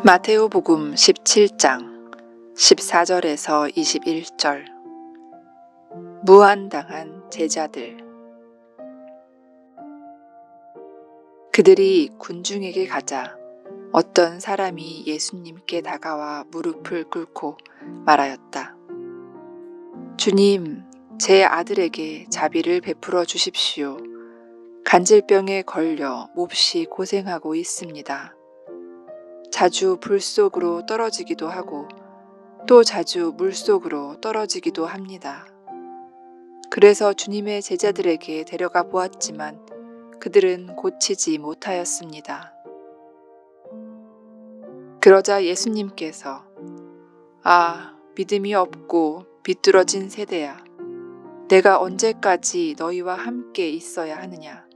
마테오복음 17장 14절에서 21절. 무한당한 제자들. 그들이 군중에게 가자 어떤 사람이 예수님께 다가와 무릎을 꿇고 말하였다. 주님, 제 아들에게 자비를 베풀어 주십시오. 간질병에 걸려 몹시 고생하고 있습니다. 자주 불 속으로 떨어지기도 하고 또 자주 물 속으로 떨어지기도 합니다. 그래서 주님의 제자들에게 데려가 보았지만 그들은 고치지 못하였습니다. 그러자 예수님께서 믿음이 없고 비뚤어진 세대야, 내가 언제까지 너희와 함께 있어야 하느냐?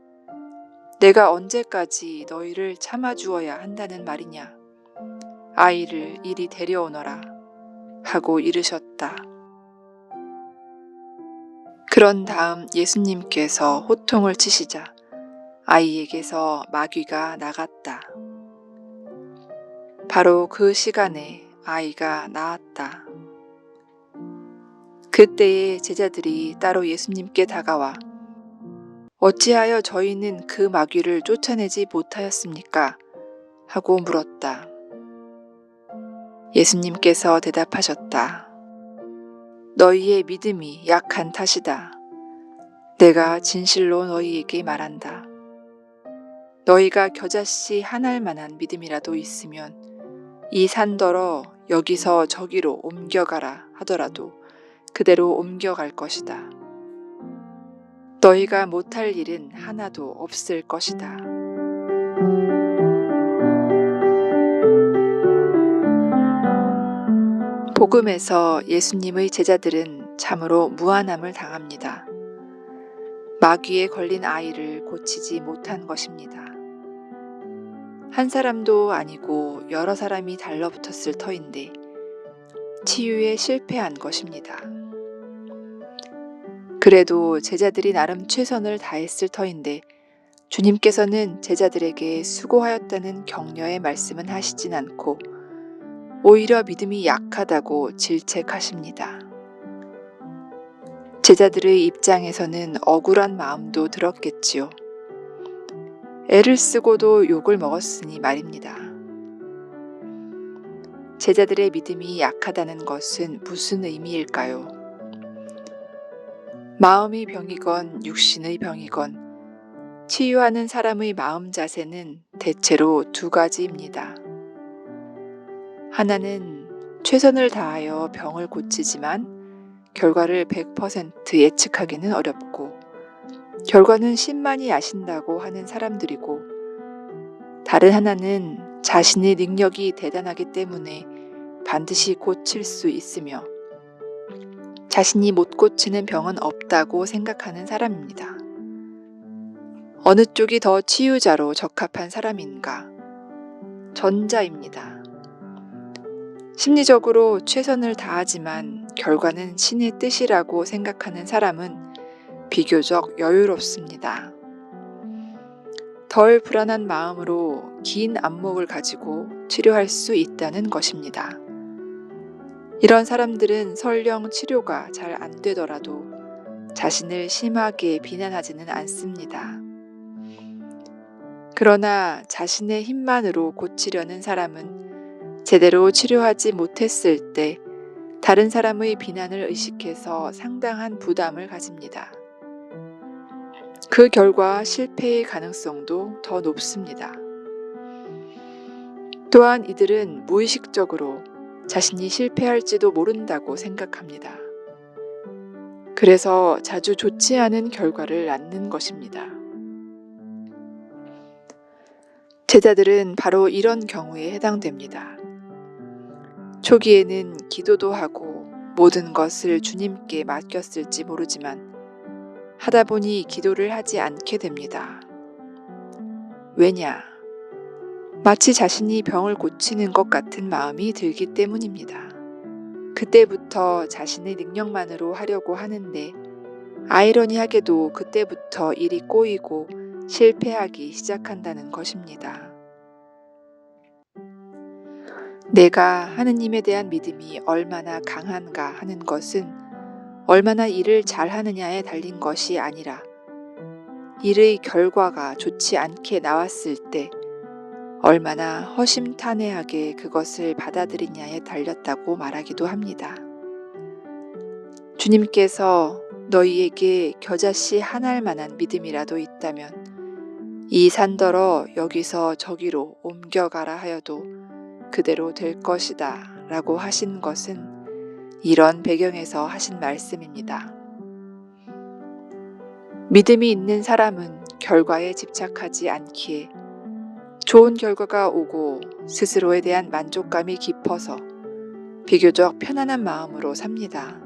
내가 언제까지 너희를 참아주어야 한다는 말이냐? 아이를 이리 데려오너라 하고 이르셨다. 그런 다음 예수님께서 호통을 치시자 아이에게서 마귀가 나갔다. 바로 그 시간에 아이가 나았다. 그때에 제자들이 따로 예수님께 다가와 어찌하여 저희는 그 마귀를 쫓아내지 못하였습니까? 하고 물었다. 예수님께서 대답하셨다. 너희의 믿음이 약한 탓이다. 내가 진실로 너희에게 말한다. 너희가 겨자씨 한 알만한 믿음이라도 있으면 이 산더러 여기서 저기로 옮겨가라 하더라도 그대로 옮겨갈 것이다. 너희가 못할 일은 하나도 없을 것이다. 복음에서 예수님의 제자들은 참으로 무한함을 당합니다. 마귀에 걸린 아이를 고치지 못한 것입니다. 한 사람도 아니고 여러 사람이 달라붙었을 터인데 치유에 실패한 것입니다. 그래도 제자들이 나름 최선을 다했을 터인데 주님께서는 제자들에게 수고하였다는 격려의 말씀은 하시진 않고 오히려 믿음이 약하다고 질책하십니다. 제자들의 입장에서는 억울한 마음도 들었겠지요. 애를 쓰고도 욕을 먹었으니 말입니다. 제자들의 믿음이 약하다는 것은 무슨 의미일까요? 마음의 병이건 육신의 병이건 치유하는 사람의 마음 자세는 대체로 두 가지입니다. 하나는 최선을 다하여 병을 고치지만 결과를 100% 예측하기는 어렵고 결과는 신만이 아신다고 하는 사람들이고, 다른 하나는 자신의 능력이 대단하기 때문에 반드시 고칠 수 있으며 자신이 못 고치는 병은 없다고 생각하는 사람입니다. 어느 쪽이 더 치유자로 적합한 사람인가? 전자입니다. 심리적으로 최선을 다하지만 결과는 신의 뜻이라고 생각하는 사람은 비교적 여유롭습니다. 덜 불안한 마음으로 긴 안목을 가지고 치료할 수 있다는 것입니다. 이런 사람들은 설령 치료가 잘 안 되더라도 자신을 심하게 비난하지는 않습니다. 그러나 자신의 힘만으로 고치려는 사람은 제대로 치료하지 못했을 때 다른 사람의 비난을 의식해서 상당한 부담을 가집니다. 그 결과 실패의 가능성도 더 높습니다. 또한 이들은 무의식적으로 자신이 실패할지도 모른다고 생각합니다. 그래서 자주 좋지 않은 결과를 낳는 것입니다. 제자들은 바로 이런 경우에 해당됩니다. 초기에는 기도도 하고 모든 것을 주님께 맡겼을지 모르지만 하다 보니 기도를 하지 않게 됩니다. 왜냐? 마치 자신이 병을 고치는 것 같은 마음이 들기 때문입니다. 그때부터 자신의 능력만으로 하려고 하는데 아이러니하게도 그때부터 일이 꼬이고 실패하기 시작한다는 것입니다. 내가 하느님에 대한 믿음이 얼마나 강한가 하는 것은 얼마나 일을 잘하느냐에 달린 것이 아니라 일의 결과가 좋지 않게 나왔을 때 얼마나 허심탄회하게 그것을 받아들이냐에 달렸다고 말하기도 합니다. 주님께서 너희에게 겨자씨 한 알만한 믿음이라도 있다면 이 산더러 여기서 저기로 옮겨가라 하여도 그대로 될 것이다 라고 하신 것은 이런 배경에서 하신 말씀입니다. 믿음이 있는 사람은 결과에 집착하지 않기에 좋은 결과가 오고 스스로에 대한 만족감이 깊어서 비교적 편안한 마음으로 삽니다.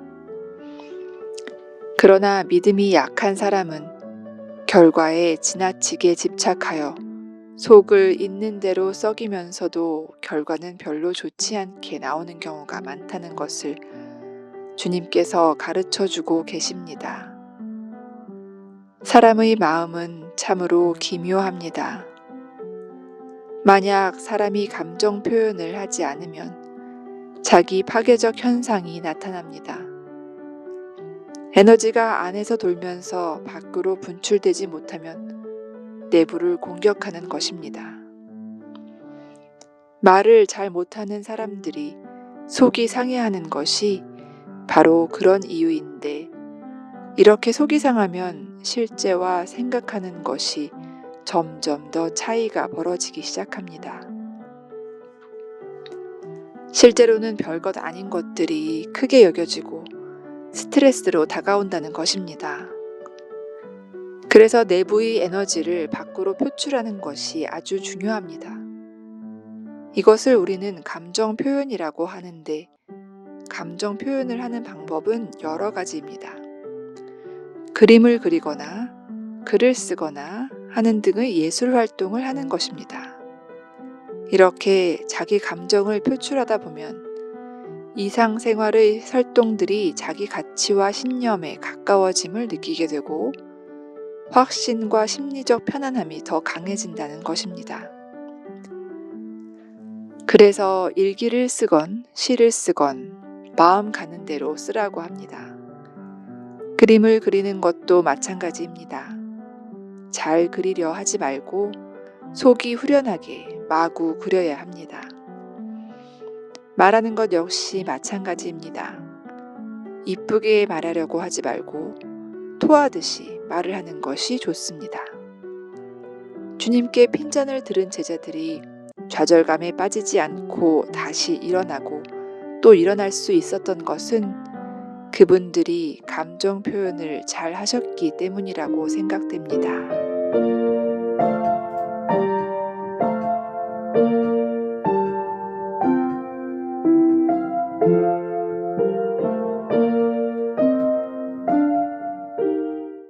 그러나 믿음이 약한 사람은 결과에 지나치게 집착하여 속을 있는 대로 썩이면서도 결과는 별로 좋지 않게 나오는 경우가 많다는 것을 주님께서 가르쳐 주고 계십니다. 사람의 마음은 참으로 기묘합니다. 만약 사람이 감정 표현을 하지 않으면 자기 파괴적 현상이 나타납니다. 에너지가 안에서 돌면서 밖으로 분출되지 못하면 내부를 공격하는 것입니다. 말을 잘 못하는 사람들이 속이 상해하는 것이 바로 그런 이유인데 이렇게 속이 상하면 실제와 생각하는 것이 점점 더 차이가 벌어지기 시작합니다. 실제로는 별것 아닌 것들이 크게 여겨지고 스트레스로 다가온다는 것입니다. 그래서 내부의 에너지를 밖으로 표출하는 것이 아주 중요합니다. 이것을 우리는 감정 표현이라고 하는데 감정 표현을 하는 방법은 여러 가지입니다. 그림을 그리거나 글을 쓰거나 하는 등의 예술 활동을 하는 것입니다. 이렇게 자기 감정을 표출하다 보면 일상생활의 활동들이 자기 가치와 신념에 가까워짐을 느끼게 되고 확신과 심리적 편안함이 더 강해진다는 것입니다. 그래서 일기를 쓰건 시를 쓰건 마음 가는 대로 쓰라고 합니다. 그림을 그리는 것도 마찬가지입니다. 잘 그리려 하지 말고 속이 후련하게 마구 그려야 합니다. 말하는 것 역시 마찬가지입니다. 이쁘게 말하려고 하지 말고 토하듯이 말을 하는 것이 좋습니다. 주님께 핀잔을 들은 제자들이 좌절감에 빠지지 않고 다시 일어나고 또 일어날 수 있었던 것은 그분들이 감정 표현을 잘 하셨기 때문이라고 생각됩니다.